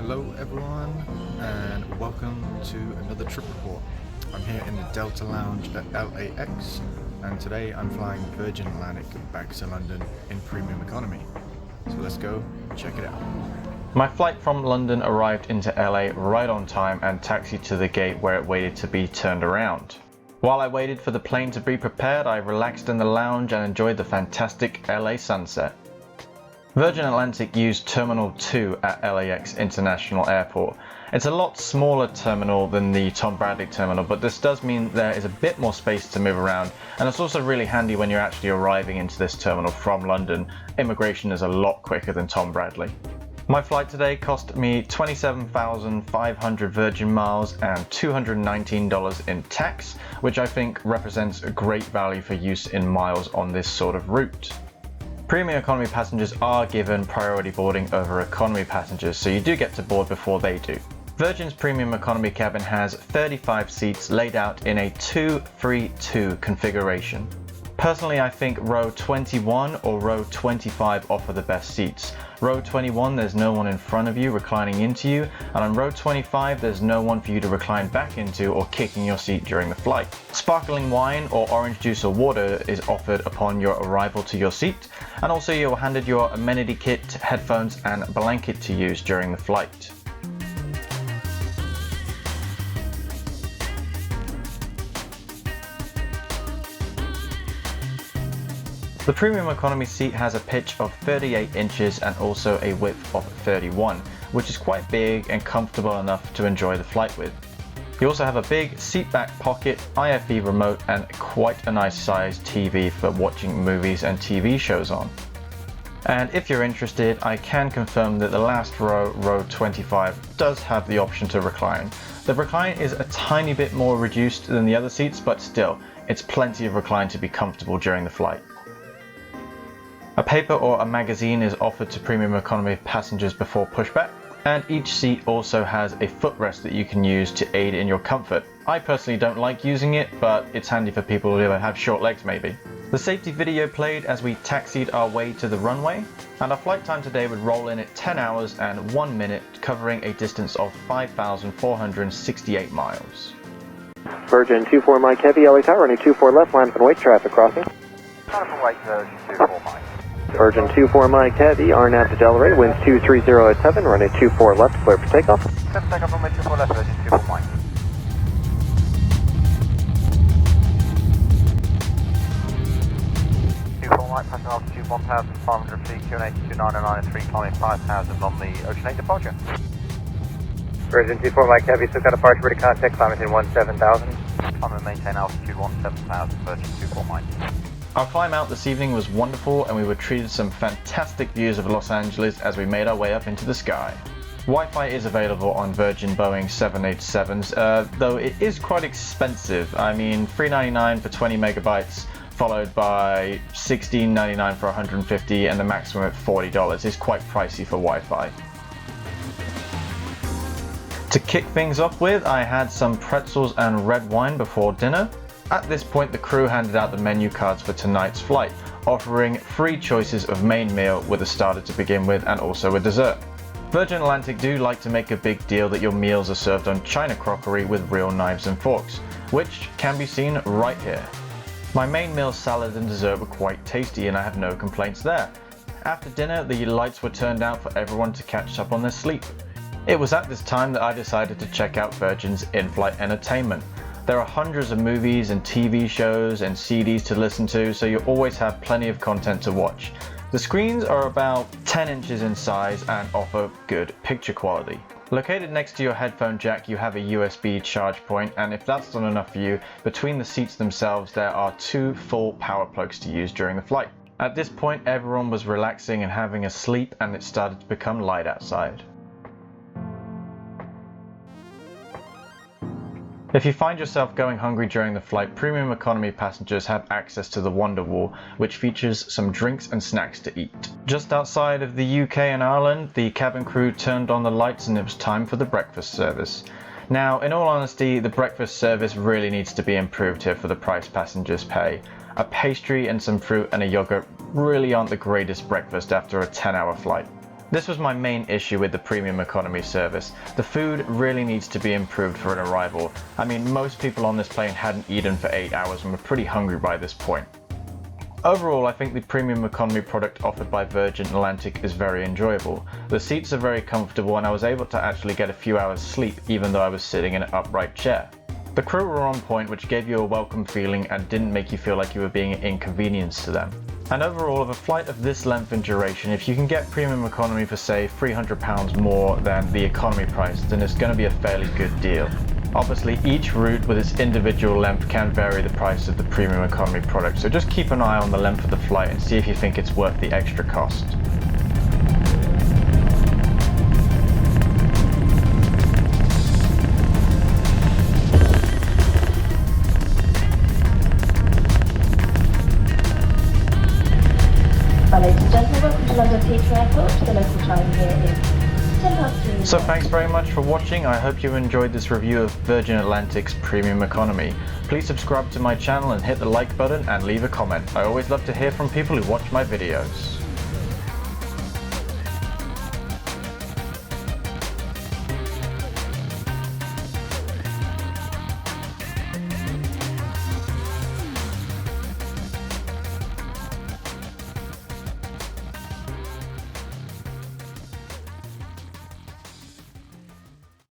Hello everyone and welcome to another trip report. I'm here in the Delta Lounge at LAX and today I'm flying Virgin Atlantic back to London in premium economy. So let's go check it out. My flight from London arrived into LA right on time and taxied to the gate where it waited to be turned around. While I waited for the plane to be prepared, I relaxed in the lounge and enjoyed the fantastic LA sunset. Virgin Atlantic used Terminal 2 at LAX International Airport. It's a lot smaller terminal than the Tom Bradley terminal, but this does mean there is a bit more space to move around, and it's also really handy when you're actually arriving into this terminal from London. Immigration is a lot quicker than Tom Bradley. My flight today cost me 27,500 Virgin miles and $219 in tax, which I think represents a great value for use in miles on this sort of route. Premium economy passengers are given priority boarding over economy passengers, so you do get to board before they do. Virgin's premium economy cabin has 35 seats laid out in a 2-3-2 configuration. Personally, I think row 21 or row 25 offer the best seats. Row 21, there's no one in front of you reclining into you, and on row 25, there's no one for you to recline back into or kicking your seat during the flight. Sparkling wine or orange juice or water is offered upon your arrival to your seat, and also you're handed your amenity kit, headphones, and blanket to use during the flight. The premium economy seat has a pitch of 38 inches and also a width of 31, which is quite big and comfortable enough to enjoy the flight with. You also have a big seat back pocket, IFE remote, and quite a nice sized TV for watching movies and TV shows on. And if you're interested, I can confirm that the last row, row 25, does have the option to recline. The recline is a tiny bit more reduced than the other seats, but still, it's plenty of recline to be comfortable during the flight. A paper or a magazine is offered to premium economy passengers before pushback, and each seat also has a footrest that you can use to aid in your comfort. I personally don't like using it, but it's handy for people who have short legs maybe. The safety video played as we taxied our way to the runway, and our flight time today would roll in at 10 hours and 1 minute, covering a distance of 5,468 miles. Virgin 24 Mike Heavy, LA Tower, running 24 left, line up and wait, traffic crossing. Line up and wait, Virgin 24 Mike. Virgin 24 Mike Heavy, RNAV to Delray, winds 230 at 7, running 24 left, clear for takeoff. 7 takeoff runway 24 left, Virgin 24 Mike. Mike, passing altitude 1,500 feet, QNH 299 and 3 climbing 5,000 on the Ocean 8 departure. Virgin 24 Mike Heavy, so got departure ready contact, climate in 17,000. Climb and maintain altitude 17,000, Virgin 24 Mike. Our climb out this evening was wonderful, and we were treated some fantastic views of Los Angeles as we made our way up into the sky. Wi-Fi is available on Virgin Boeing 787s, though it is quite expensive. I mean, $3.99 for 20 megabytes, followed by $16.99 for 150, and the maximum at $40 is quite pricey for Wi-Fi. To kick things off with, I had some pretzels and red wine before dinner. At this point, the crew handed out the menu cards for tonight's flight, offering 3 choices of main meal with a starter to begin with and also a dessert. Virgin Atlantic do like to make a big deal that your meals are served on china crockery with real knives and forks, which can be seen right here. My main meal, salad and dessert were quite tasty, and I have no complaints there. After dinner, the lights were turned out for everyone to catch up on their sleep. It was at this time that I decided to check out Virgin's in-flight entertainment. There are hundreds of movies and TV shows and CDs to listen to, so you always have plenty of content to watch. The screens are about 10 inches in size and offer good picture quality. Located next to your headphone jack, you have a USB charge point, and if that's not enough for you, between the seats themselves there are 2 full power plugs to use during the flight. At this point, everyone was relaxing and having a sleep, and it started to become light outside. If you find yourself going hungry during the flight, premium economy passengers have access to the Wonder Wall, which features some drinks and snacks to eat. Just outside of the UK and Ireland, the cabin crew turned on the lights and it was time for the breakfast service. Now, in all honesty, the breakfast service really needs to be improved here for the price passengers pay. A pastry and some fruit and a yogurt really aren't the greatest breakfast after a 10-hour flight. This was my main issue with the premium economy service. The food really needs to be improved for an arrival. I mean, most people on this plane hadn't eaten for 8 hours and were pretty hungry by this point. Overall, I think the premium economy product offered by Virgin Atlantic is very enjoyable. The seats are very comfortable and I was able to actually get a few hours sleep even though I was sitting in an upright chair. The crew were on point, which gave you a welcome feeling and didn't make you feel like you were being an inconvenience to them. And overall, of a flight of this length and duration, if you can get premium economy for say £300 more than the economy price, then it's going to be a fairly good deal. Obviously, each route with its individual length can vary the price of the premium economy product, so just keep an eye on the length of the flight and see if you think it's worth the extra cost. Ladies and gentlemen, welcome to London Heathrow Airport. The local time here is 3:10. So thanks very much for watching. I hope you enjoyed this review of Virgin Atlantic's Premium Economy. Please subscribe to my channel and hit the like button and leave a comment. I always love to hear from people who watch my videos.